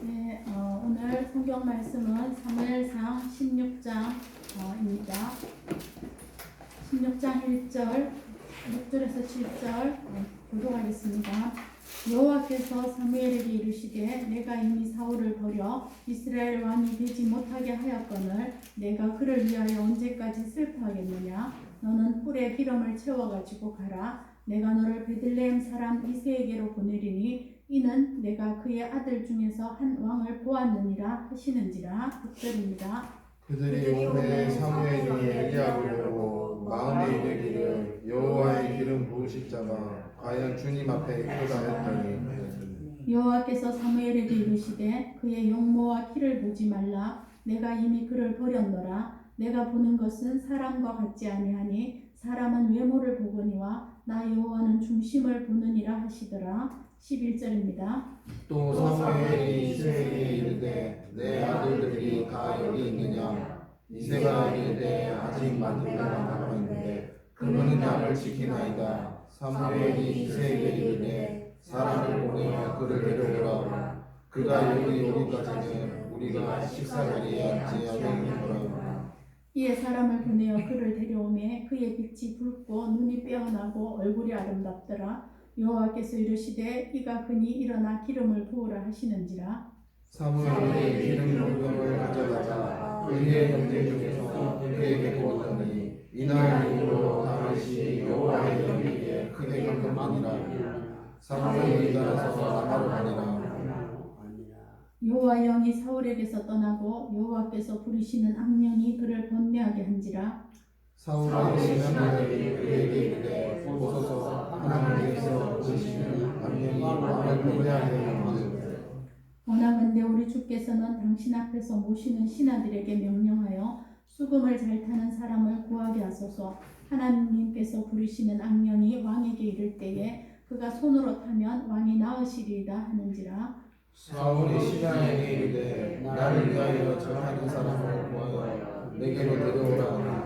네, 오늘 성경 말씀은 사무엘상 16장입니다. 16장 1절, 6절에서 7절 교독하겠습니다. 여호와께서 사무엘에게 이르시되 내가 이미 사울을 버려 이스라엘 왕이 되지 못하게 하였거늘 내가 그를 위하여 언제까지 슬퍼하겠느냐. 너는 뿔에 기름을 채워가지고 가라. 내가 너를 베들레헴 사람 이새에게로 보내리니 이는 내가 그의 아들 중에서 한 왕을 보았느니라 하시는지라. 6절입니다. 그들이 오매 사무엘이 엘리야를 보고 마음에 이르기를 여호와의 기름 부으실 자가 과연 주님 앞에 있도다 했더니 여호와께서 사무엘에게 이르시되 그의 용모와 키를 보지 말라. 내가 이미 그를 버렸노라. 내가 보는 것은 사람과 같지 아니하니 사람은 외모를 보거니와 나 여호와는 중심을 보느니라 하시더라. 11절입니다. 또 사무엘이 이새에게 이르되 내 아들들이 다 여기 있느냐. 이새가 이르되 아직 만들어가 남아있는데 그는 나를 지키나이다. 사무엘이 이새에게 이르되 사람을 보내어 그를 데려오라. 그가 여기 오기까지는 우리가 식사자리에 앉지 않으리라. 이에 사람을 보내어 그를 데려오매 그의 빛이 붉고 눈이 빼어나고 얼굴이 아름답더라. 여호와께서 이르시되 이가 그니 일어나 기름을 부으라 하시는지라. 사무엘이 기름 용병을 가져다가 그의 형제 중에서 그에게 부었더니 이날 이후로 다윗이 여호와의 영에게 크게 감동하니라. 사무엘이 따라서 라마로 가니라. 여호와 영이 사울에게서 떠나고 여호와께서 부리시는 악령이 그를 번뇌하게 한지라. 사울의 신하들이 그에게 이르되 보소서 하나님께서 부르시는 악령이 왕을 번뇌하게 하는지. 원하건대 우리 주께서는 당신 앞에서 모시는 신하들에게 명령하여 수금을 잘 타는 사람을 구하게 하소서. 하나님께서 부르시는 악령이 왕에게 이를 때에 그가 손으로 타면 왕이 나으시리이다 하는지라. 사울이 신하에게 이르되 나를 위하여 절하는 사람을 구하여 내게로 데려오라.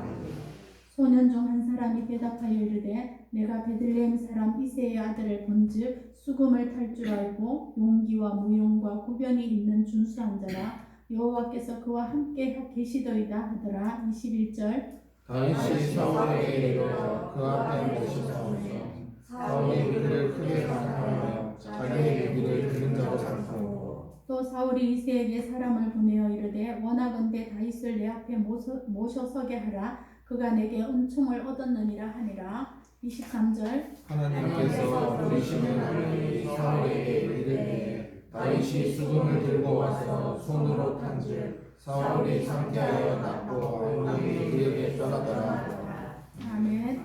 소년 중 한 사람이 대답하여 이르되 내가 베들레헴 사람 이새의 아들을 본즉 수금을 탈 줄 알고 용기와 무용과 구변이 있는 준수한 자라. 여호와께서 그와 함께 계시더이다 하더라. 21절. 다윗이 사울에게 이르러 그 앞에 모시소서. 사울이 그를 크게 간청하여 자기의 얘기를 들은 자로 삼고. 또 사울이 이새에게 사람을 보내어 이르되 원하건대 다윗을 내 앞에 모셔서게 하라. 그가 내게 은총을 얻었느니라 하니라. 23절. 하나님께서 부리시는 악령이 사울에게 이르되 다윗이 수금을 들고 와서 손으로 탄즉 사울이 상쾌하여 낫고 악령이 그에게 떠나더라. 아멘.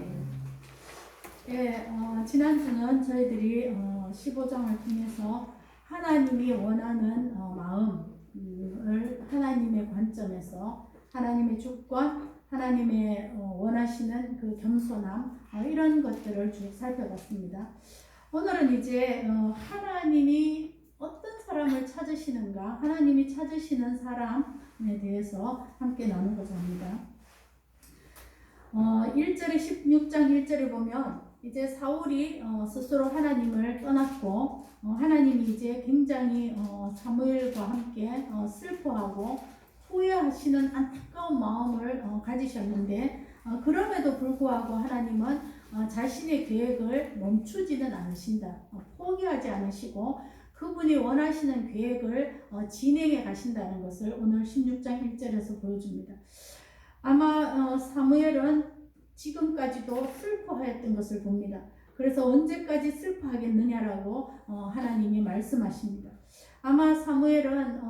예, 지난주는 저희들이 15장을 통해서 하나님이 원하는 마음을 하나님의 관점에서 하나님의 주권, 하나님의 원하시는 그 겸손함 이런 것들을 쭉 살펴봤습니다. 오늘은 이제 하나님이 어떤 사람을 찾으시는가, 하나님이 찾으시는 사람에 대해서 함께 나누고자 합니다. 1절에 16장 1절에 보면 이제 사울이 스스로 하나님을 떠났고 하나님이 이제 굉장히 사무엘과 함께 슬퍼하고 후회하시는 안타까운 마음을 가지셨는데 그럼에도 불구하고 하나님은 자신의 계획을 멈추지는 않으신다. 포기하지 않으시고 그분이 원하시는 계획을 진행해 가신다는 것을 오늘 16장 1절에서 보여줍니다. 아마 사무엘은 지금까지도 슬퍼하였던 것을 봅니다. 그래서 언제까지 슬퍼하겠느냐라고 하나님이 말씀하십니다. 아마 사무엘은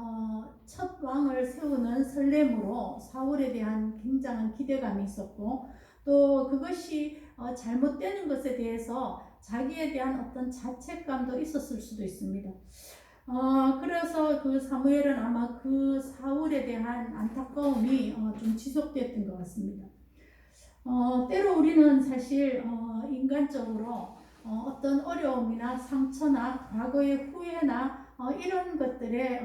첫 왕을 세우는 설렘으로 사울에 대한 굉장한 기대감이 있었고 또 그것이 잘못되는 것에 대해서 자기에 대한 어떤 자책감도 있었을 수도 있습니다. 그래서 그 사무엘은 아마 그 사울에 대한 안타까움이 좀 지속됐던 것 같습니다. 때로 우리는 사실 인간적으로 어떤 어려움이나 상처나 과거의 후회나 이런 것들에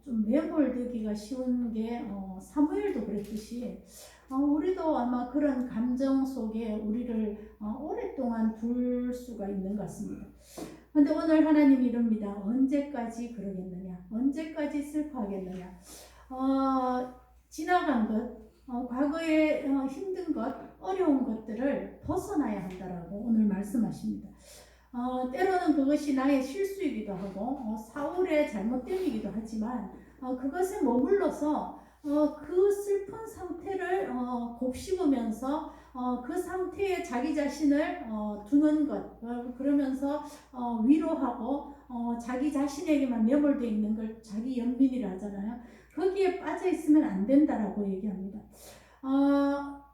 좀 매몰되기가 쉬운 게 사무엘도 그랬듯이 우리도 아마 그런 감정 속에 우리를 오랫동안 둘 수가 있는 것 같습니다. 근데 오늘 하나님이 이럽니다. 언제까지 그러겠느냐? 언제까지 슬퍼하겠느냐? 지나간 것, 과거에 힘든 것, 어려운 것들을 벗어나야 한다라고 오늘 말씀하십니다. 때로는 그것이 나의 실수이기도 하고 사울의 잘못됨이기도 하지만 그것에 머물러서 그 슬픈 상태를 곱씹으면서 그 상태에 자기 자신을 두는 것, 그러면서 위로하고 자기 자신에게만 매몰되어 있는 걸 자기 연민이라 하잖아요. 거기에 빠져 있으면 안 된다라고 얘기합니다.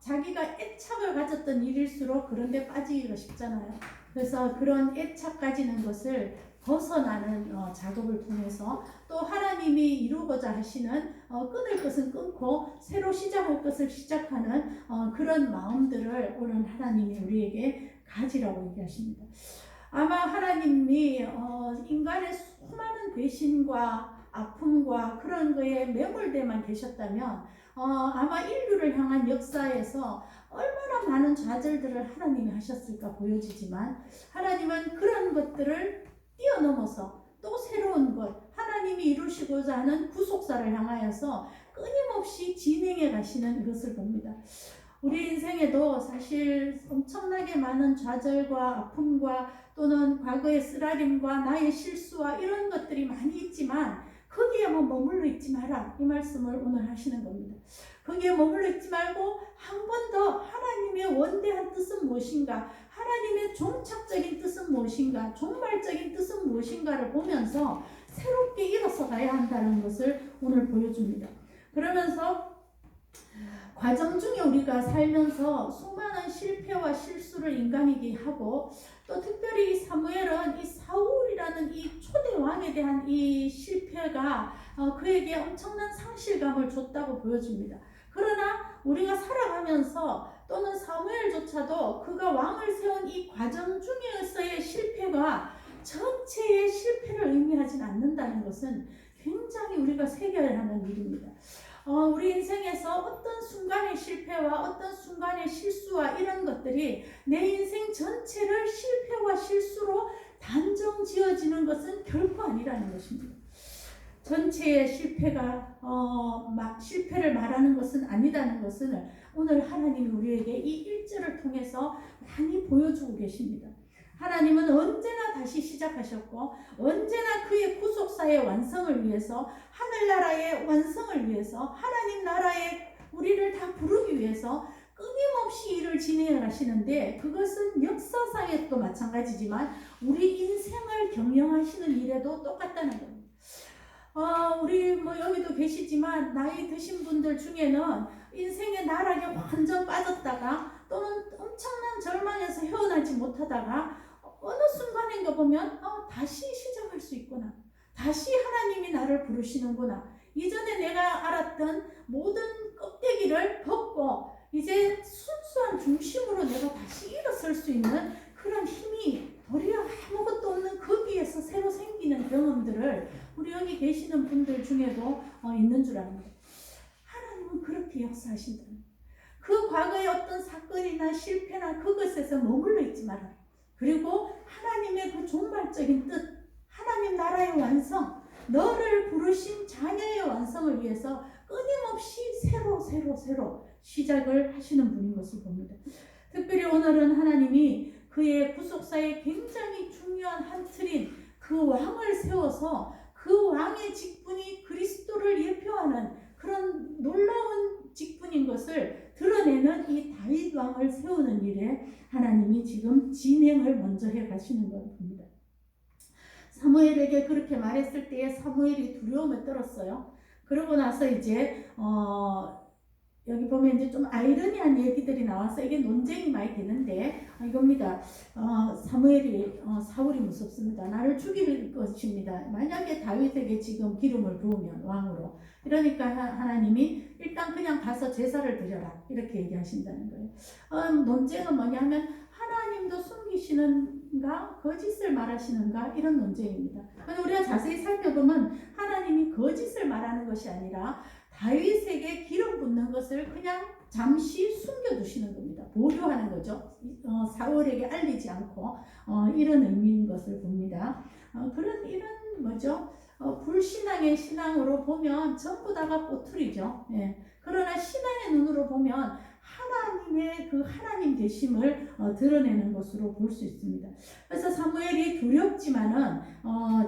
자기가 애착을 가졌던 일일수록 그런 데 빠지기가 쉽잖아요. 그래서 그런 애착 가지는 것을 벗어나는 작업을 통해서 또 하나님이 이루고자 하시는 끊을 것은 끊고 새로 시작할 것을 시작하는 그런 마음들을 오늘 하나님이 우리에게 가지라고 얘기하십니다. 아마 하나님이 인간의 수많은 배신과 아픔과 그런 거에 매몰되만 계셨다면 아마 인류를 향한 역사에서 얼마나 많은 좌절들을 하나님이 하셨을까 보여지지만 하나님은 그런 것들을 뛰어넘어서 또 새로운 것, 하나님이 이루시고자 하는 구속사를 향하여서 끊임없이 진행해 가시는 것을 봅니다. 우리 인생에도 사실 엄청나게 많은 좌절과 아픔과 또는 과거의 쓰라림과 나의 실수와 이런 것들이 많이 있지만 거기에만 머물러 있지 마라, 이 말씀을 오늘 하시는 겁니다. 거기에 머물러 있지 말고 한 번 더 하나님의 원대한 뜻은 무엇인가, 하나님의 종착적인 뜻은 무엇인가, 종말적인 뜻은 무엇인가를 보면서 새롭게 일어서 가야 한다는 것을 오늘 보여줍니다. 그러면서 과정 중에 우리가 살면서 수많은 실패와 실수를 인간에게 하고 또 특별히 사무엘은 이 사울이라는 이 초대 왕에 대한 이 실패가 그에게 엄청난 상실감을 줬다고 보여집니다. 그러나 우리가 살아가면서 또는 사무엘조차도 그가 왕을 세운 이 과정 중에서의 실패가 전체의 실패를 의미하진 않는다는 것은 굉장히 우리가 새겨야 하는 일입니다. 우리 인생에서 어떤 순간의 실패와 어떤 순간의 실수와 이런 것들이 내 인생 전체를 실패와 실수로 단정 지어지는 것은 결코 아니라는 것입니다. 전체의 실패가 실패를 말하는 것은 아니다는 것을 오늘 하나님이 우리에게 이 1절을 통해서 많이 보여주고 계십니다. 하나님은 언제나 다시 시작하셨고 언제나 그의 구속사의 완성을 위해서, 하늘나라의 완성을 위해서, 하나님 나라에 우리를 다 부르기 위해서 끊임없이 일을 진행해 가시는데, 그것은 역사상에도 마찬가지지만 우리 인생을 경영하시는 일에도 똑같다는 겁니다. 우리 여기도 계시지만 나이 드신 분들 중에는 인생의 나락에 완전 빠졌다가 또는 엄청난 절망에서 헤어나지 못하다가 어느 순간인가 보면 다시 시작할 수 있구나, 다시 하나님이 나를 부르시는구나, 이전에 내가 알았던 모든 껍데기를 벗고 이제 순수한 중심으로 내가 다시 일어설 수 있는 그런 힘이 도리어 아무것도 없는 거기에서 새로 생기는 경험들을 우리 여기 계시는 분들 중에도 있는 줄 압니다. 하나님은 그렇게 역사하신다. 그 과거의 어떤 사건이나 실패나 그것에서 머물러 있지 마라. 그리고 하나님의 그 종말적인 뜻, 하나님 나라의 완성, 너를 부르신 자녀의 완성을 위해서 끊임없이 새로 시작을 하시는 분인 것을 봅니다. 특별히 오늘은 하나님이 그의 구속사의 굉장히 중요한 한 틀인 그 왕을 세워서 그 왕의 직분이 그리스도를 예표하는 그런 놀라운 직분인 것을 드러내는 이 다윗 왕을 세우는 일에 하나님이 지금 진행을 먼저 해 가시는 걸 봅니다. 사무엘에게 그렇게 말했을 때에 사무엘이 두려움에 떨었어요. 그러고 나서 이제 여기 보면 이제 좀 아이러니한 얘기들이 나와서 이게 논쟁이 많이 되는데 이겁니다. 사울이 무섭습니다. 나를 죽일 것입니다. 만약에 다윗에게 지금 기름을 부으면 왕으로, 그러니까 하나님이 일단 그냥 가서 제사를 드려라, 이렇게 얘기하신다는 거예요. 논쟁은 뭐냐면 하나님도 숨기시는가 거짓을 말하시는가, 이런 논쟁입니다. 우리가 자세히 살펴보면 하나님이 거짓을 말하는 것이 아니라 다윗에게 기름 붓는 것을 그냥 잠시 숨겨두시는 겁니다. 보류하는 거죠. 사울에게 알리지 않고 이런 의미인 것을 봅니다. 이런 뭐죠? 불신앙의 신앙으로 보면 전부 다가 꼬투리죠. 예. 그러나 신앙의 눈으로 보면 하나님의 그 하나님 되심을 드러내는 것으로 볼 수 있습니다. 그래서 사무엘이 두렵지만은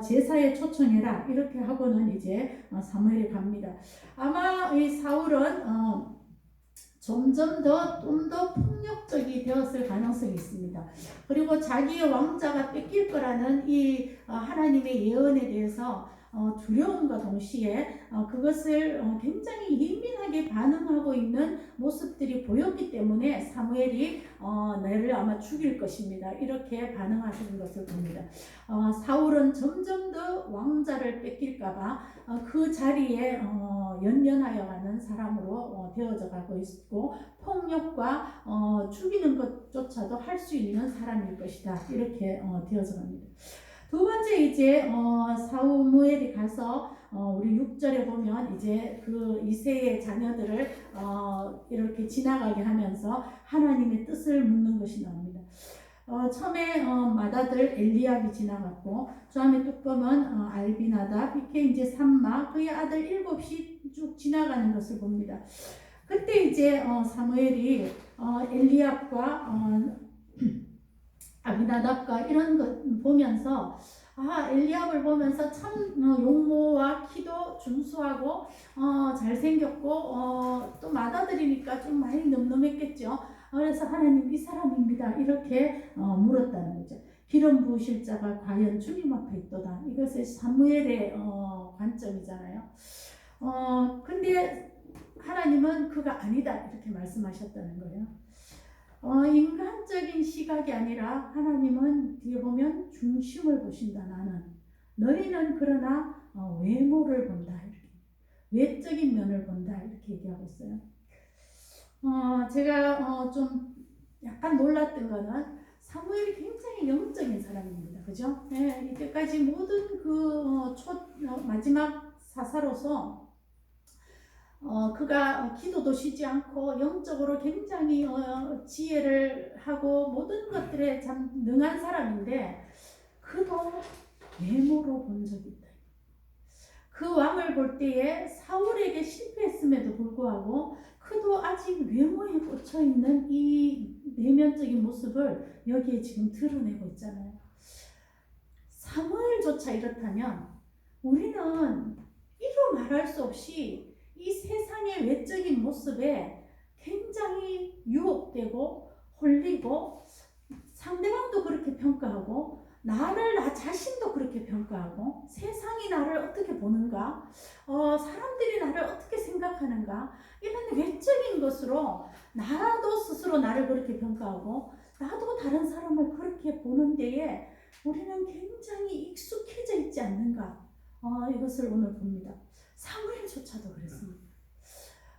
제사에 초청해라 이렇게 하고는 이제 사무엘이 갑니다. 아마 이 사울은 점점 좀 더 폭력적이 되었을 가능성이 있습니다. 그리고 자기의 왕자가 뺏길 거라는 이 하나님의 예언에 대해서 두려움과 동시에 그것을 굉장히 예민하게 반응하고 있는 모습들이 보였기 때문에 사무엘이 너를 아마 죽일 것입니다. 이렇게 반응하시는 것을 봅니다. 사울은 점점 더 왕자를 뺏길까봐 그 자리에 연연하여 가는 사람으로 되어져 가고 있고 폭력과 죽이는 것조차도 할 수 있는 사람일 것이다. 이렇게 되어져 갑니다. 두 번째 이제 사무엘이 가서 우리 6절에 보면 이제 그 이새의 자녀들을 이렇게 지나가게 하면서 하나님의 뜻을 묻는 것이 나옵니다. 처음에 맏아들 엘리압이 지나갔고 다음에 뚜껑은 알비나답 이렇게 이제 삼마 그의 아들 7이 쭉 지나가는 것을 봅니다. 그때 이제 사무엘이 엘리압과 아비나답과 이런 것 보면서 엘리압을 보면서 참 용모와 키도 준수하고 잘생겼고 또 맏아들이니까 좀 많이 늠름했겠죠. 그래서 하나님 이 사람입니다 이렇게 물었다는 거죠. 기름 부으실 자가 과연 주님 앞에 있도다. 이것이 사무엘의 관점이잖아요. 근데 하나님은 그가 아니다 이렇게 말씀하셨다는 거예요. 인간적인 시각이 아니라 하나님은 뒤에 보면 중심을 보신다. 나는 너희는 그러나 외모를 본다 이렇게 외적인 면을 본다 이렇게 얘기하고 있어요. 제가 좀 약간 놀랐던 거는 사무엘이 굉장히 영적인 사람입니다. 그죠? 네, 이때까지 모든 그 마지막 사사로서 그가 기도도 쉬지 않고 영적으로 굉장히 지혜를 하고 모든 것들에 참 능한 사람인데 그도 외모로 본 적이 있다. 그 왕을 볼 때에 사울에게 실패했음에도 불구하고 그도 아직 외모에 꽂혀있는 이 내면적인 모습을 여기에 지금 드러내고 있잖아요. 사무엘조차 이렇다면 우리는 이루 말할 수 없이 이 세상의 외적인 모습에 굉장히 유혹되고 홀리고 상대방도 그렇게 평가하고 나 자신도 그렇게 평가하고 세상이 나를 어떻게 보는가 사람들이 나를 어떻게 생각하는가 이런 외적인 것으로 나도 스스로 나를 그렇게 평가하고 나도 다른 사람을 그렇게 보는 데에 우리는 굉장히 익숙해져 있지 않는가 이것을 오늘 봅니다. 사무엘조차도 그랬습니다.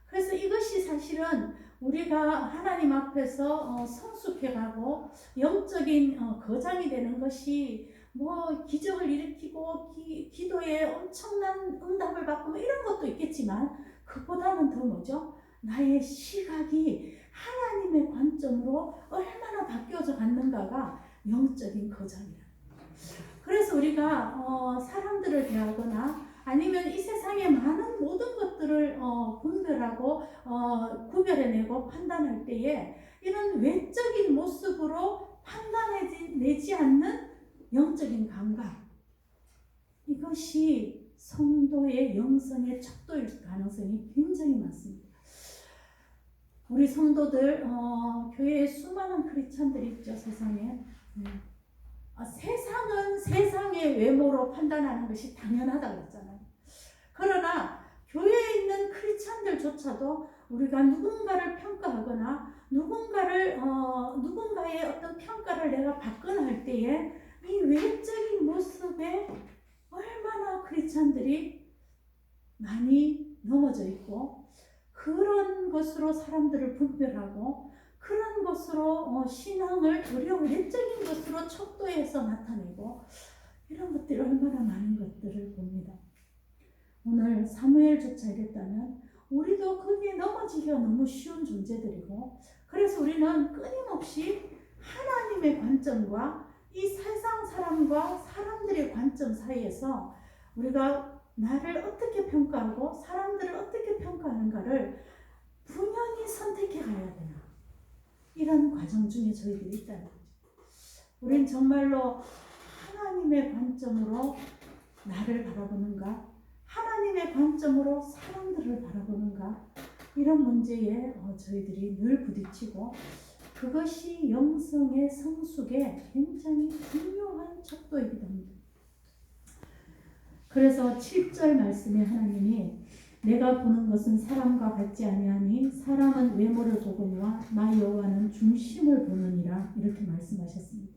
그래서 이것이 사실은 우리가 하나님 앞에서 성숙해가고 영적인 거장이 되는 것이 뭐 기적을 일으키고 기도에 엄청난 응답을 받고 뭐 이런 것도 있겠지만 그보다는 더 뭐죠? 나의 시각이 하나님의 관점으로 얼마나 바뀌어져 갔는가가 영적인 거장이라. 그래서 우리가 사람들을 대하거나 아니면 이 세상의 많은 모든 것들을 분별하고 구별해내고 판단할 때에 이런 외적인 모습으로 판단해내지 않는 영적인 감각 이것이 성도의 영성의 척도일 가능성이 굉장히 많습니다. 우리 성도들 교회에 수많은 크리스찬들이 있죠. 세상에 세상은 세상의 외모로 판단하는 것이 당연하다고 했잖아요. 그러나 교회에 있는 크리스찬들조차도 우리가 누군가를 평가하거나 누군가의 어떤 평가를 내가 받거나 할 때에 이 외적인 모습에 얼마나 크리스찬들이 많이 넘어져 있고 그런 것으로 사람들을 분별하고 그런 것으로 신앙을 도리어 외적인 것으로 척도해서 나타내고 이런 것들이 얼마나 많은 것들을 봅니다. 오늘 사무엘조차 이랬다면 우리도 거기에 넘어지기가 너무 쉬운 존재들이고, 그래서 우리는 끊임없이 하나님의 관점과 이 세상 사람과 사람들의 관점 사이에서 우리가 나를 어떻게 평가하고 사람들을 어떻게 평가하는가를 분연히 선택해 가야 되나, 이런 과정 중에 저희들이 있다는 거죠. 우린 정말로 하나님의 관점으로 나를 바라보는가, 하나님의 관점으로 사람들을 바라보는가, 이런 문제에 저희들이 늘 부딪히고, 그것이 영성의 성숙에 굉장히 중요한 척도이기도 합니다. 그래서 7절 말씀에 하나님이 내가 보는 것은 사람과 같지 아니하니 사람은 외모를 보거니와 나 여호와는 중심을 보느니라, 이렇게 말씀하셨습니다.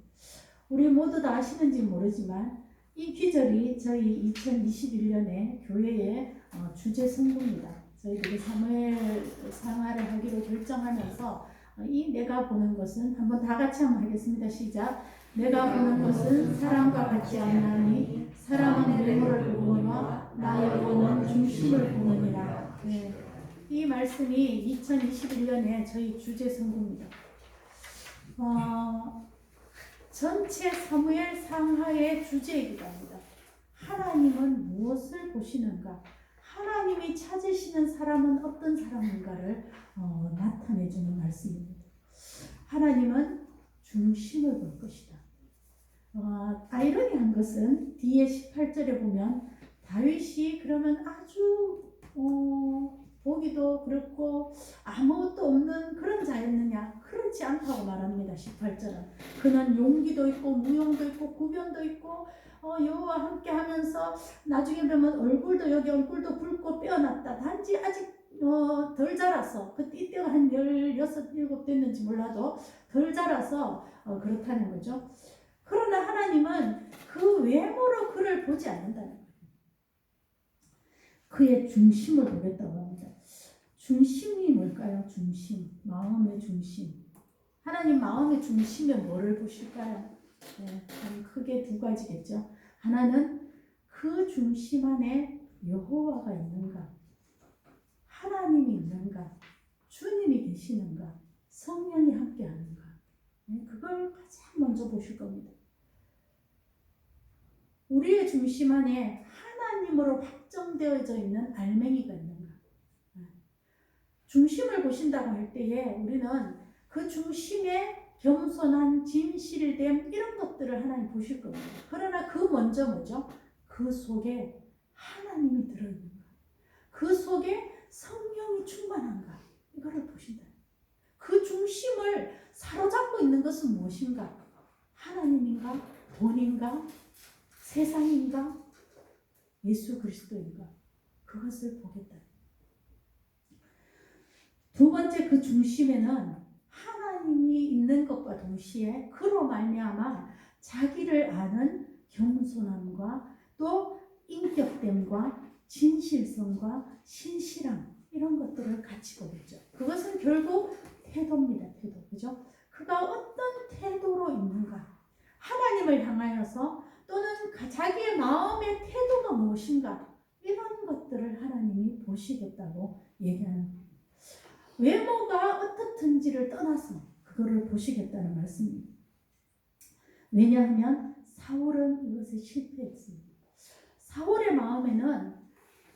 우리 모두 다 아시는지 모르지만 이 귀절이 저희 2021년에 교회의 주제 선고입니다. 저희들이 사무엘 상하를 하기로 결정하면서 이 내가 보는 것은, 한번 다 같이 한번 하겠습니다. 시작. 내가 보는 것은 사람과 같지 아니하니 사람은 외모를 보거니와 나 여호와는 중심을 보느니라. 네. 이 말씀이 2021년에 저희 주제 선고입니다. 전체 사무엘 상하의 주제이기도 합니다. 하나님은 무엇을 보시는가? 하나님이 찾으시는 사람은 어떤 사람인가를 나타내주는 말씀입니다. 하나님은 중심을 볼 것이다. 아이러니한 것은 뒤에 18절에 보면 다윗이 그러면 아주 보기도 그렇고 아무것도 없는 그런 자였느냐? 그렇지 않다고 말합니다. 18절은 그는 용기도 있고 무용도 있고 구변도 있고 여호와 함께 하면서 나중에 보면 얼굴도, 여기 얼굴도 붉고 빼어났다. 단지 아직 덜 자라서, 그때 이때가 한 16, 17 됐는지 몰라도 덜 자라서 그렇다는 거죠. 그러나 하나님은 그 외모로 그를 보지 않는다는 거예요. 그의 중심을 보겠다고 합니다. 중심이 뭘까요? 중심, 마음의 중심. 하나님 마음의 중심에 뭐를 보실까요? 네, 크게 두 가지겠죠. 하나는 그 중심 안에 여호와가 있는가, 하나님이 있는가, 주님이 계시는가, 성령이 함께하는가, 그걸 가장 먼저 보실 겁니다. 우리의 중심 안에 하나님으로 확정되어져 있는 알맹이가 있는가. 중심을 보신다고 할 때에 우리는 그 중심에 겸손한 진실됨, 이런 것들을 하나님 보실 겁니다. 그러나 그 먼저 뭐죠? 그 속에 하나님이 들어있는가, 그 속에 성령이 충만한가, 이거를 보신다. 그 중심을 사로잡고 있는 것은 무엇인가? 하나님인가? 돈인가? 세상인가? 예수 그리스도인가? 그것을 보겠다. 두 번째, 그 중심에는 하나님이 있는 것과 동시에 그로 말미암아 자기를 아는 겸손함과 또 인격됨과 진실성과 신실함, 이런 것들을 같이 보겠죠. 그것은 결국 태도입니다. 태도. 그죠? 그가 어떤 태도로 있는가, 하나님을 향하여서 또는 자기의 마음의 태도가 무엇인가, 이런 것들을 하나님이 보시겠다고 얘기하는 거예요. 외모가 어떻든지를 떠나서 그거를 보시겠다는 말씀입니다. 왜냐하면 사울은 이것에 실패했습니다. 사울의 마음에는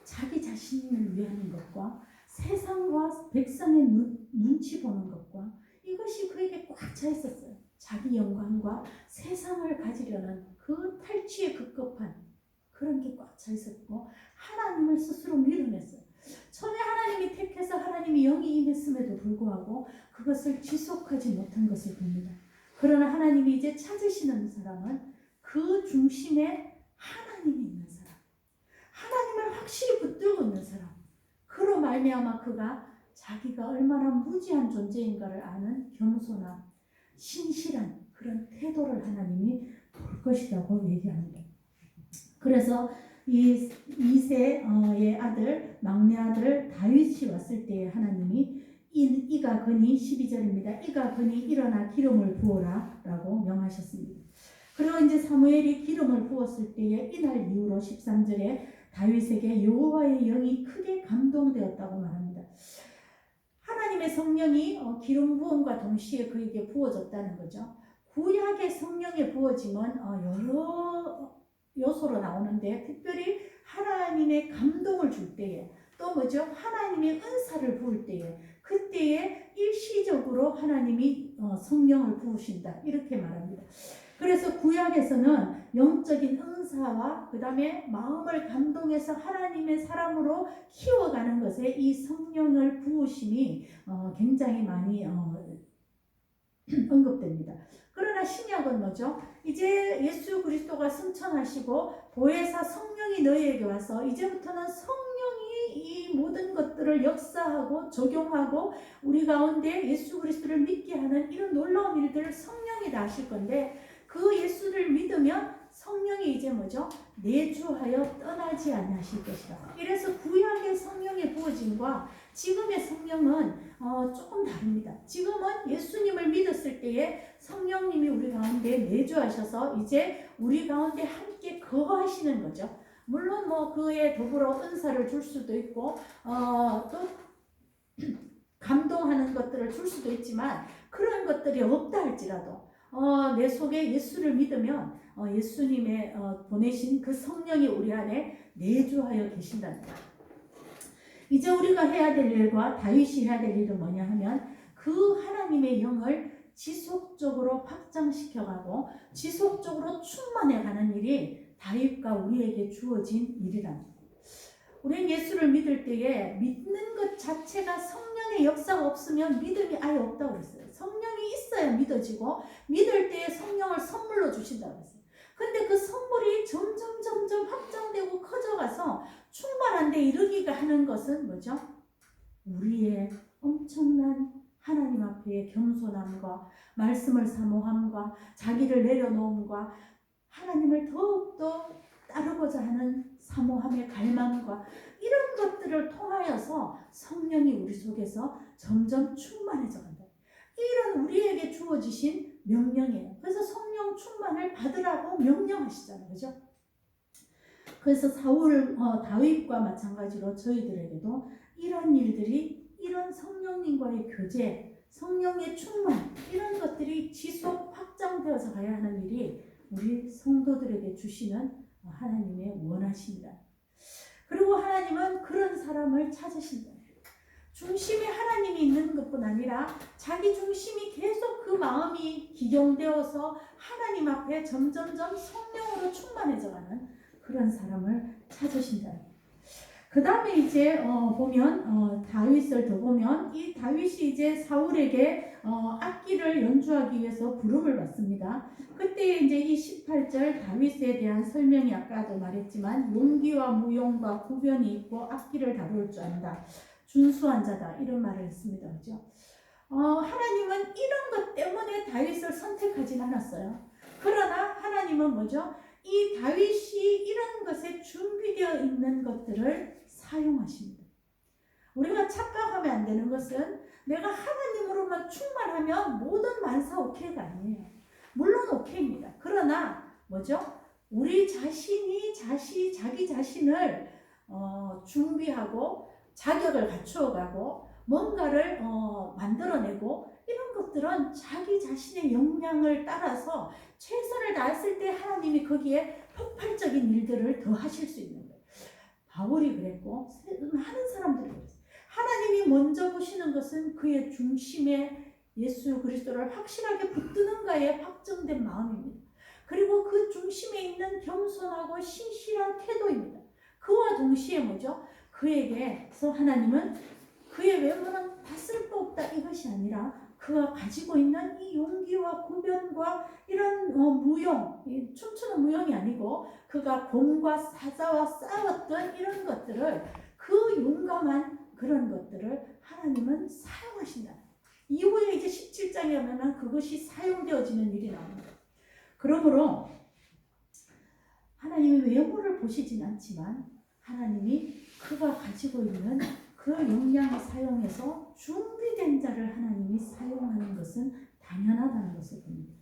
자기 자신을 위하는 것과 세상과 백성의 눈치 보는 것과 이것이 그에게 꽉 차 있었어요. 자기 영광과 세상을 가지려는 그 탈취에 급급한 그런 게 꽉 차 있었고, 하나님을 스스로 밀어냈어요. 처음에 하나님이 택해서 하나님이 영이 임했음에도 불구하고 그것을 지속하지 못한 것을 봅니다. 그러나 하나님이 이제 찾으시는 사람은 그 중심에 하나님이 있는 사람, 하나님을 확실히 붙들고 있는 사람, 그로 말미암아 그가 자기가 얼마나 무지한 존재인가를 아는 겸손함, 신실한 그런 태도를 하나님이 볼 것이라고 얘기합니다. 그래서 이 이새의 아들, 막내 아들 다윗이 왔을 때에 하나님이 이가 그니 12절입니다. 이가 그니 일어나 기름을 부어라 라고 명하셨습니다. 그리고 이제 사무엘이 기름을 부었을 때에 이날 이후로 13절에 다윗에게 여호와의 영이 크게 감동되었다고 말합니다. 하나님의 성령이 기름 부음과 동시에 그에게 부어졌다는 거죠. 구약의 성령에 부어짐은 여러 요소로 나오는데 특별히 하나님의 감동을 줄 때에 또 뭐죠? 하나님의 은사를 부을 때에 그때에 일시적으로 하나님이 성령을 부으신다 이렇게 말합니다. 그래서 구약에서는 영적인 은사와 그 다음에 마음을 감동해서 하나님의 사람으로 키워가는 것에 이 성령을 부으심이 굉장히 많이 언급됩니다. 그러나 신약은 뭐죠? 이제 예수 그리스도가 승천하시고 보혜사 성령이 너희에게 와서 이제부터는 성령이 이 모든 것들을 역사하고 적용하고 우리 가운데 예수 그리스도를 믿게 하는 이런 놀라운 일들을 성령이 다 하실 건데 그 예수를 믿으면 성령이 이제 뭐죠? 내주하여 떠나지 아니하실 것이다. 이래서 구약의 성령의 부어짐과 지금의 성령은 조금 다릅니다. 지금은 예수님을 믿었을 때에 성령님이 우리 가운데 내주하셔서 이제 우리 가운데 함께 거하시는 거죠. 물론 뭐 그에 더불어 은사를 줄 수도 있고 또 감동하는 것들을 줄 수도 있지만 그런 것들이 없다 할지라도 내 속에 예수를 믿으면 예수님의 보내신 그 성령이 우리 안에 내주하여 계신다는 거예요. 이제 우리가 해야 될 일과 다윗이 해야 될 일은 뭐냐 하면 그 하나님의 영을 지속적으로 확장시켜가고 지속적으로 충만해가는 일이 다윗과 우리에게 주어진 일이랍니다. 우리는 예수를 믿을 때에 믿는 것 자체가 성령의 역사가 없으면 믿음이 아예 없다고 그랬어요. 성령이 있어야 믿어지고 믿을 때에 성령을 선물로 주신다고 그랬어요. 근데 그 선물이 점점 확장되고 커져가서 충만한 데 이르기가 하는 것은 뭐죠? 우리의 엄청난 하나님 앞에 겸손함과 말씀을 사모함과 자기를 내려놓음과 하나님을 더욱더 따르고자 하는 사모함의 갈망과 이런 것들을 통하여서 성령이 우리 속에서 점점 충만해져 간다. 이런 우리에게 주어지신 명령이에요. 그래서 성령 충만을 받으라고 명령하시잖아요. 그죠? 그래서 다윗과 마찬가지로 저희들에게도 이런 일들이 이런 성령님과의 교제, 성령의 충만 이런 것들이 지속 확장되어서 가야 하는 일이 우리 성도들에게 주시는 하나님의 원하십니다. 그리고 하나님은 그런 사람을 찾으신다. 중심에 하나님이 있는 것뿐 아니라 자기 중심이 계속 그 마음이 기경되어서 하나님 앞에 점점점 성령으로 충만해져가는 그런 사람을 찾으신다. 그 다음에 이제 보면 다윗을 더 보면 이 다윗이 이제 사울에게 악기를 연주하기 위해서 부름을 받습니다. 그때 이제 이 18절 다윗에 대한 설명이 아까도 말했지만 용기와 무용과 구변이 있고 악기를 다룰 줄 안다. 준수한 자다 이런 말을 했습니다. 그죠? 하나님은 이런 것 때문에 다윗을 선택하진 않았어요. 그러나 하나님은 뭐죠? 이 다윗이 이런 것에 준비되어 있는 것들을 사용하십니다. 우리가 착각하면 안 되는 것은 내가 하나님으로만 충만하면 모든 만사 오케이가 아니에요. 물론 오케이입니다. 그러나 뭐죠? 우리 자신이 자기 자신을 준비하고 자격을 갖추어가고 뭔가를 만들어내고 이런 것들은 자기 자신의 역량을 따라서 최선을 다했을 때 하나님이 거기에 폭발적인 일들을 더 하실 수 있는 거예요. 바울이 그랬고 많은 사람들이 그랬어요. 하나님이 먼저 보시는 것은 그의 중심에 예수 그리스도를 확실하게 붙드는가에 확정된 마음입니다. 그리고 그 중심에 있는 겸손하고 신실한 태도입니다. 그와 동시에 뭐죠? 그에게서 하나님은 그의 외모는 다 쓸모없다 이것이 아니라 그가 가지고 있는 이 용기와 구변과 이런 무용, 춤추는 무용이 아니고 그가 곰과 사자와 싸웠던 이런 것들을 그 용감한 그런 것들을 하나님은 사용하신다. 이후에 이제 17장에 하면 그것이 사용되어지는 일이 나옵니다. 그러므로 하나님이 외모를 보시진 않지만 하나님이 그가 가지고 있는 그 역량을 사용해서 준비된 자를 하나님이 사용하는 것은 당연하다는 것을 봅니다.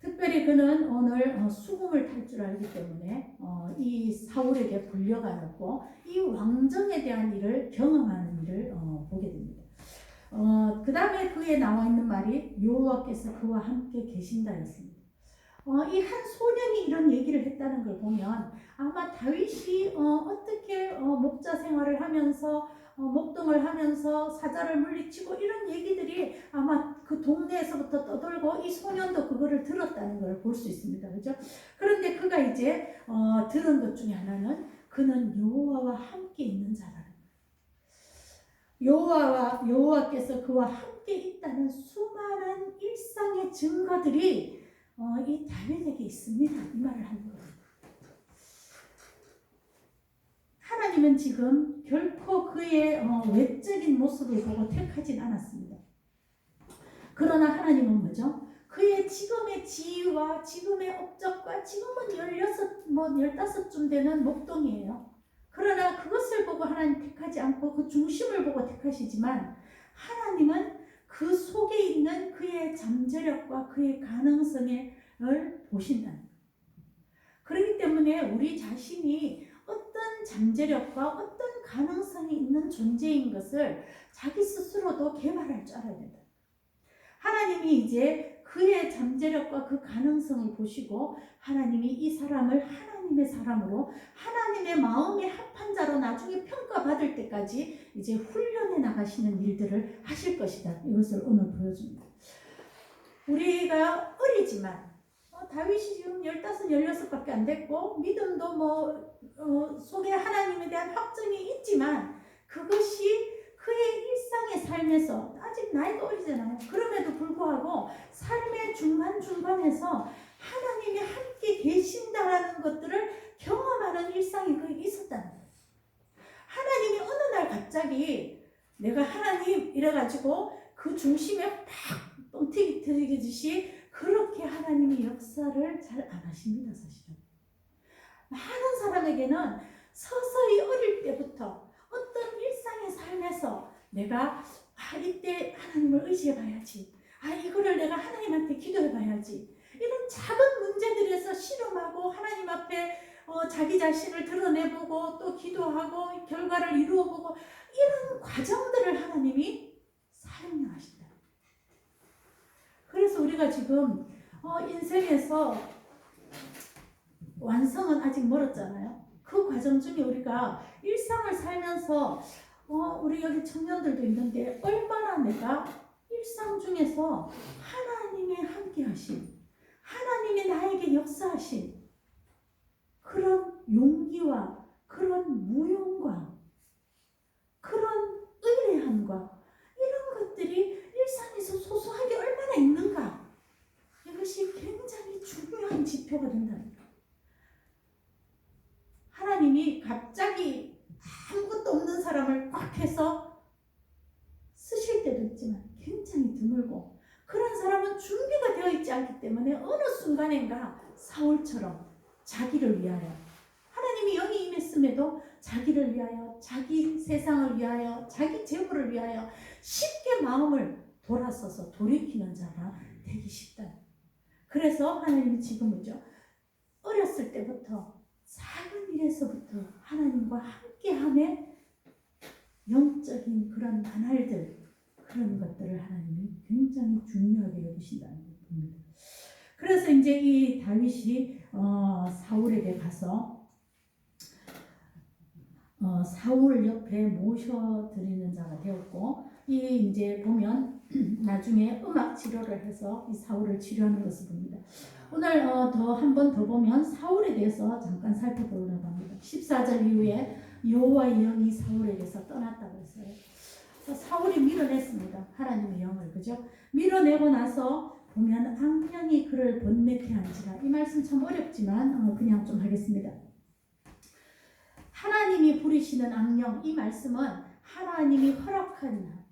특별히 그는 오늘 수금을 탈 줄 알기 때문에 이 사울에게 불려가고 이 왕정에 대한 일을 경험하는 일을 보게 됩니다. 그 다음에 그에 나와 있는 말이 여호와께서 그와 함께 계신다 했습니다. 이 한 소년이 이런 얘기를 했다는 걸 보면 아마 다윗이 어떻게 목자 생활을 하면서 목동을 하면서 사자를 물리치고 이런 얘기들이 아마 그 동네에서부터 떠돌고 이 소년도 그거를 들었다는 걸 볼 수 있습니다. 그죠? 그런데 그가 이제 들은 것 중에 하나는 그는 여호와와 함께 있는 자라는 여호와께서 그와 함께 있다는 수많은 일상의 증거들이 이 다윗에게 있습니다. 이 말을 하는 거예요. 하나님은 지금 결코 그의 외적인 모습을 보고 택하진 않았습니다. 그러나 하나님은 뭐죠? 그의 지금의 지위와 지금의 업적과 지금은 15쯤 되는 목동이에요. 그러나 그것을 보고 하나님 택하지 않고 그 중심을 보고 택하시지만 하나님은 그 속에 있는 그의 잠재력과 그의 가능성을 보신다는 거예요. 그렇기 때문에 우리 자신이 어떤 잠재력과 어떤 가능성이 있는 존재인 것을 자기 스스로도 개발할 줄 알아야 된다. 하나님이 이제 그의 잠재력과 그 가능성을 보시고 하나님이 이 사람을 하나님의 사람으로 하나님의 마음에 합한 자로 나중에 평가받을 때까지 이제 훈련해 나가시는 일들을 하실 것이다. 이것을 오늘 보여줍니다. 우리가 어리지만 다윗이 지금 15, 16밖에 안 됐고 믿음도 속에 하나님에 대한 확증이 있지만 그것이 그의 일상의 삶에서 아직 나이가 어리잖아요. 그럼에도 불구하고 삶의 중간중간에서 하나님이 함께 계신다라는 것들을 경험하는 일상이 그에게 있었다는 거예요. 하나님이 어느 날 갑자기 내가 하나님 이래가지고 그 중심에 팍 뻥튀기 터지듯이 그렇게 하나님이 역사를 잘 안 하십니다. 사실은 많은 사람에게는 서서히 어릴 때부터 어떤 일상의 삶에서 내가 이때 하나님을 의지해 봐야지, 이거를 내가 하나님한테 기도해 봐야지, 이런 작은 문제들에서 씨름하고 하나님 앞에 자기 자신을 드러내보고 또 기도하고 결과를 이루어보고 이런 과정들을 하나님이 사용하신다. 그래서 우리가 지금 인생에서 완성은 아직 멀었잖아요. 그 과정 중에 우리가 일상을 살면서 우리 여기 청년들도 있는데 얼마나 내가 일상 중에서 하나님이 함께 하신, 하나님이 나에게 역사하신 그런 용기와 그런 무용과 그런 의뢰함과 이런 것들이 일상에서 소소하게 얼마나 있는가, 이것이 굉장히 중요한 지표가 된다는 거예요. 하나님이 갑자기 아무것도 없는 사람을 꽉 해서 쓰실 때도 있지만 굉장히 드물고, 그런 사람은 준비가 되어 있지 않기 때문에 어느 순간인가 사울처럼 자기를 위하여, 하나님이 영이 임했음에도 자기를 위하여, 자기 세상을 위하여, 자기 재물을 위하여 쉽게 마음을 돌아서서 돌이키는 자가 되기 쉽다. 그래서 하나님이 지금 뭐죠? 어렸을 때부터 작은 일에서부터 하나님과 함께함에 영적인 그런 나날들, 그런 것들을 하나님이 굉장히 중요하게 여기신다는 겁니다. 그래서 이제 이 다윗이 사울에게 가서 사울 옆에 모셔드리는 자가 되었고, 이 이제 보면 나중에 음악 치료를 해서 이 사울을 치료하는 것을 봅니다. 오늘 한 번 더 보면 사울에 대해서 잠깐 살펴보려고 합니다. 14절 이후에 여호와의 영이 사울에게서 떠났다고 했어요. 사울이 밀어냈습니다. 하나님의 영을, 그죠? 밀어내고 나서 보면 악령이 그를 번뇌케 한지라. 이 말씀 참 어렵지만 그냥 좀 하겠습니다. 하나님이 부리시는 악령, 이 말씀은 하나님이 허락한,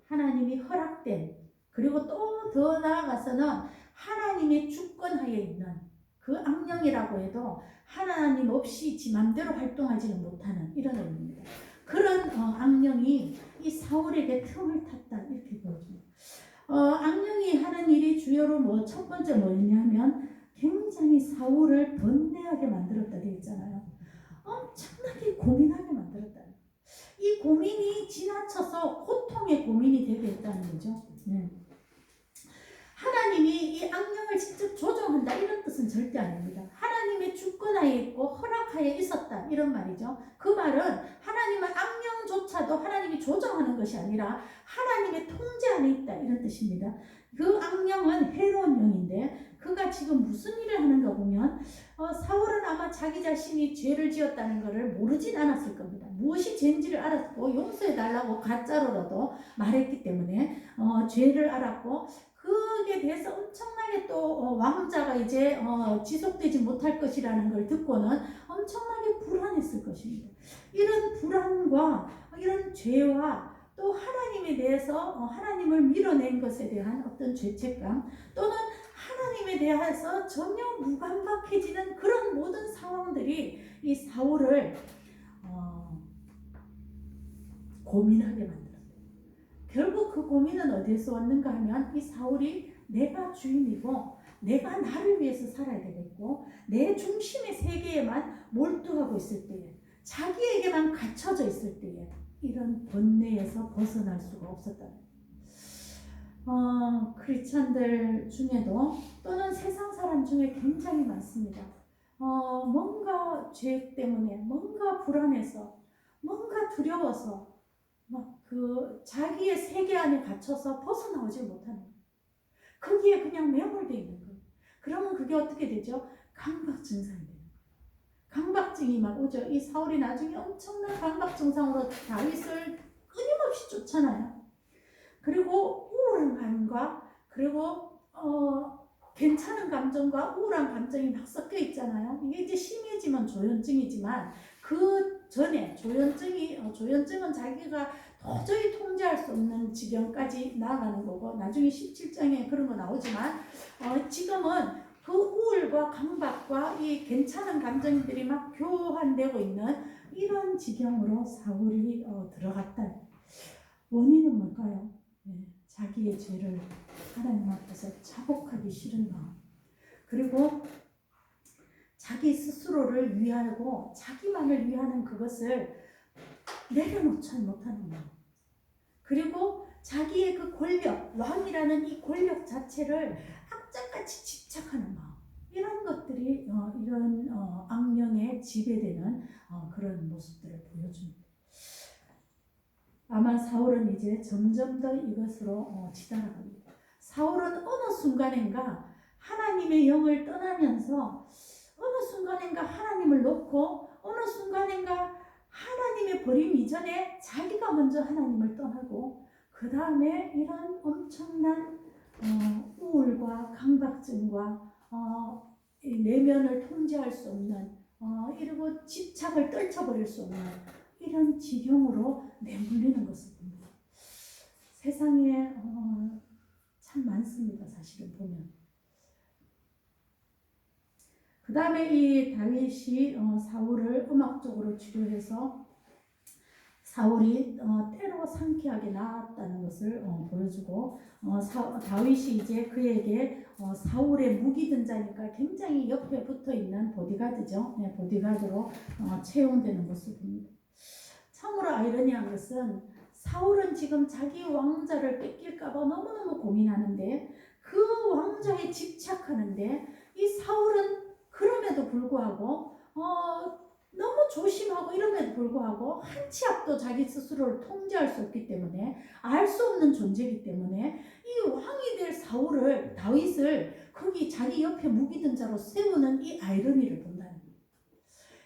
하나님이 허락된, 그리고 또 더 나아가서는 하나님의 주권하에 있는 그 악령이라고 해도 하나님 없이 지 맘대로 활동하지는 못하는 이런 의미입니다. 그런 악령이 이 사울에게 틈을 탔다, 이렇게 보여줍니다. 악령이 하는 일이 주요로 첫 번째 뭐였냐면 굉장히 사울을 번뇌하게 만들었다 되어 있잖아요. 엄청나게 고민하게 만들었다. 이 고민이 지나쳐서 고통의 고민이 되게 했다는 거죠. 하나님이 이 악령을 직접 조종한다 이런 뜻은 절대 아닙니다. 하나님의 주권하에 있고 허락하에 있었다 이런 말이죠. 그 말은 하나님은 악령조차도 하나님이 조정하는 것이 아니라 하나님의 통제 안에 있다 이런 뜻입니다. 그 악령은 해로운 영인데 그가 지금 무슨 일을 하는가 보면 사울은 아마 자기 자신이 죄를 지었다는 것을 모르진 않았을 겁니다. 무엇이 죄인지를 알았고 용서해달라고 가짜로라도 말했기 때문에 죄를 알았고 그에 대해서 엄청나게 또 왕자가 이제 지속되지 못할 것이라는 걸 듣고는 엄청나게 불안했을 것입니다. 이런 불안과 이런 죄와 또 하나님에 대해서 하나님을 밀어낸 것에 대한 어떤 죄책감 또는 하나님에 대해서 전혀 무감각해지는 그런 모든 상황들이 이 사울을 고민하게 만들었어요. 결국 그 고민은 어디에서 왔는가 하면 이 사울이 내가 주인이고 내가 나를 위해서 살아야 되겠고 내 중심의 세계에만 몰두하고 있을 때에 자기에게만 갇혀져 있을 때에 이런 번뇌에서 벗어날 수가 없었다. 크리스찬들 중에도 또는 세상 사람 중에 굉장히 많습니다. 뭔가 죄 때문에 뭔가 불안해서 뭔가 두려워서 막 그 자기의 세계 안에 갇혀서 벗어나오지 못하는 거예요. 거기에 그냥 매몰되어 있는 거예요. 그러면 그게 어떻게 되죠? 강박 증상이 돼요. 강박증이 막 오죠. 이 사울이 나중에 엄청난 강박 증상으로 다윗을 끊임없이 쫓아나요. 그리고 우울한 감과 그리고 괜찮은 감정과 우울한 감정이 막 섞여 있잖아요. 이게 이제 심해지면 조현증이지만 그 전에 조현증은 자기가 도저히 통제할 수 없는 지경까지 나아가는 거고 나중에 17장에 그런 거 나오지만 지금은 그 우울과 강박과 이 괜찮은 감정들이 막 교환되고 있는 이런 지경으로 사울이 들어갔다. 원인은 뭘까요? 자기의 죄를 하나님 앞에서 자복하기 싫은 마음, 그리고 자기 스스로를 위하고 자기만을 위하는 그것을 내려놓지 못하는 마음, 그리고 자기의 그 권력, 왕이라는 이 권력 자체를 악착같이 집착하는 마음, 이런 것들이 이런 악령에 지배되는 그런 모습들을 보여줍니다. 아마 사울은 이제 점점 더 이것으로 치달아갑니다. 사울은 어느 순간인가 하나님의 영을 떠나면서 어느 순간인가 하나님을 놓고 어느 순간인가 하나님의 버림 이전에 자기가 먼저 하나님을 떠나고 그 다음에 이런 엄청난 우울과 강박증과 내면을 통제할 수 없는 이러고 집착을 떨쳐버릴 수 없는 이런 지경으로 내몰리는 것을 봅니다. 세상에 참 많습니다. 사실은 보면. 그 다음에 이 다윗이 사울을 음악적으로 치료해서 사울이 때로 상쾌하게 나았다는 것을 보여주고 다윗이 이제 그에게 사울의 무기 등자니까 굉장히 옆에 붙어있는 보디가드죠. 보디가드로 채용되는 것을 봅니다. 참으로 아이러니한 것은 사울은 지금 자기 왕자를 뺏길까봐 너무너무 고민하는데 그 왕자에 집착하는데 이 사울은 그럼에도 불구하고 너무 조심하고 이럼에도 불구하고 한 치 앞도 자기 스스로를 통제할 수 없기 때문에 알 수 없는 존재이기 때문에 이 왕이 될 사울을 다윗을 거기 자기 옆에 무기든 자로 세우는 이 아이러니를 본다는 거예요.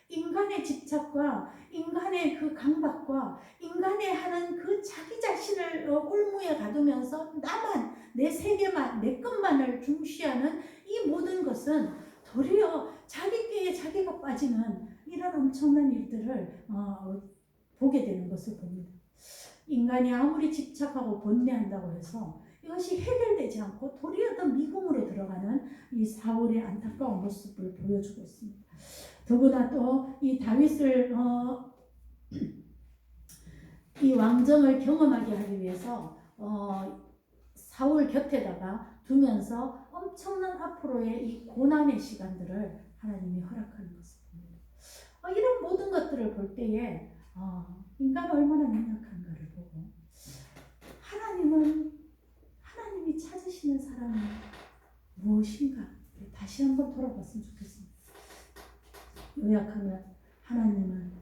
인간의 집착과 인간의 그 강박과 인간의 하는 그 자기 자신을 올무에 가두면서 나만 내 세계만 내 것만을 중시하는 이 모든 것은 도리어 자기 꾀에 자기가 빠지는 이런 엄청난 일들을 보게 되는 것을 봅니다. 인간이 아무리 집착하고 번뇌한다고 해서 이것이 해결되지 않고 도리어 더 미궁으로 들어가는 이 사울의 안타까운 모습을 보여주고 있습니다. 더구나 또 이 다윗을 이 왕정을 경험하게 하기 위해서 사울 곁에다가 두면서 엄청난 앞으로의 이 고난의 시간들을 하나님이 허락하는 것을 봅니다. 이런 모든 것들을 볼 때에 인간 얼마나 연약한가를 보고 하나님이 찾으시는 사람은 무엇인가 다시 한번 돌아봤으면 좋겠습니다. 요약하면 하나님이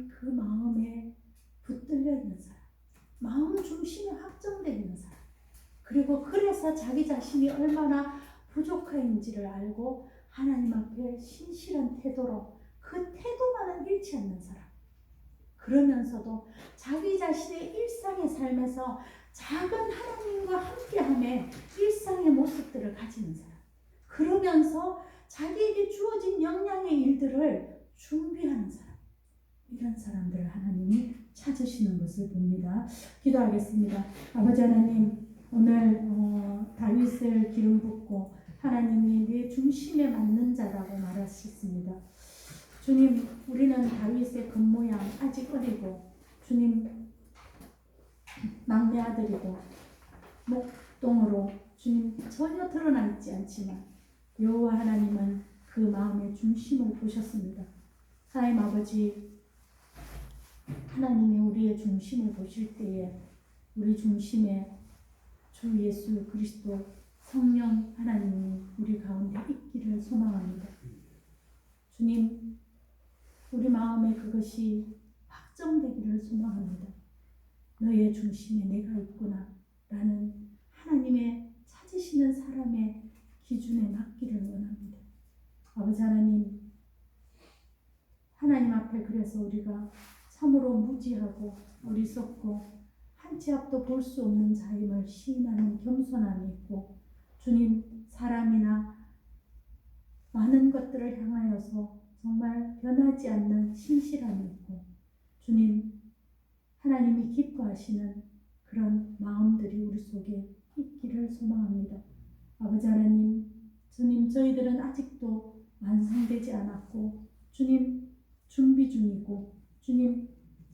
그 마음에 붙들려 있는 사람, 마음 중심에 확정되어 있는 사람, 그리고 그래서 자기 자신이 얼마나 부족한지를 알고 하나님 앞에 신실한 태도로 그 태도만은 잃지 않는 사람, 그러면서도 자기 자신의 일상의 삶에서 작은 하나님과 함께함의 일상의 모습들을 가지는 사람, 그러면서 자기에게 주어진 역량의 일들을 준비하는 사람, 이런 사람들을 하나님이 찾으시는 것을 봅니다. 기도하겠습니다. 아버지 하나님, 오늘 다윗을 기름 붓고 하나님이 내 중심에 맞는 자라고 말하셨습니다. 주님, 우리는 다윗의 겉모양 아직 어리고 주님 막내 아들이고 목동으로 주님 전혀 드러나 있지 않지만 여호와 하나님은 그 마음의 중심을 보셨습니다. 하나님 아버지, 하나님이 우리의 중심을 보실 때에 우리 중심에 주 예수 그리스도 성령 하나님이 우리 가운데 있기를 소망합니다. 주님, 우리 마음에 그것이 확정되기를 소망합니다. 너의 중심에 내가 있구나 라는 하나님의 찾으시는 사람의 기준에 맞기를 원합니다. 아버지 하나님, 하나님 앞에 그래서 우리가 참으로 무지하고 어리석고 한 치 앞도 볼 수 없는 자임을 시인하는 겸손함이 있고, 주님, 사람이나 많은 것들을 향하여서 정말 변하지 않는 신실함이 있고, 주님, 하나님이 기뻐하시는 그런 마음들이 우리 속에 있기를 소망합니다. 아버지 하나님, 주님, 저희들은 아직도 완성되지 않았고 주님, 준비 중이고 주님,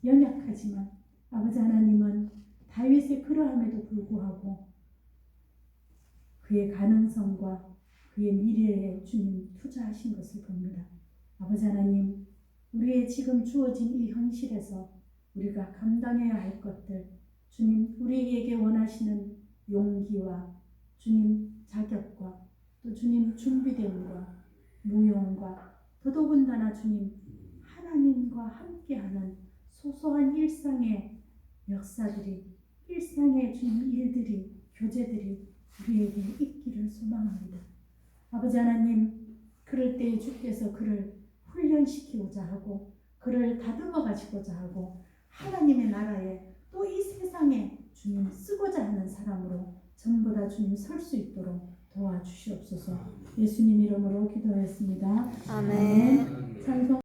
연약하지만 아버지 하나님은 다윗의 그러함에도 불구하고 그의 가능성과 그의 미래에 주님 투자하신 것을 봅니다. 아버지 하나님, 우리의 지금 주어진 이 현실에서 우리가 감당해야 할 것들, 주님, 우리에게 원하시는 용기와 주님 자격과 또 주님 준비됨과 무용과 더더군다나 주님 하나님과 함께하는 소소한 일상의 역사들이, 일상의 주님 일들이, 교제들이 우리에게 있기를 소망합니다. 아버지 하나님, 그럴 때에 주께서 그를 훈련시키고자 하고 그를 다듬어 가시고자 하고 하나님의 나라에 또 이 세상에 주님 쓰고자 하는 사람으로 전부 다 주님 설 수 있도록 도와주시옵소서. 예수님 이름으로 기도했습니다. 아멘. 찬송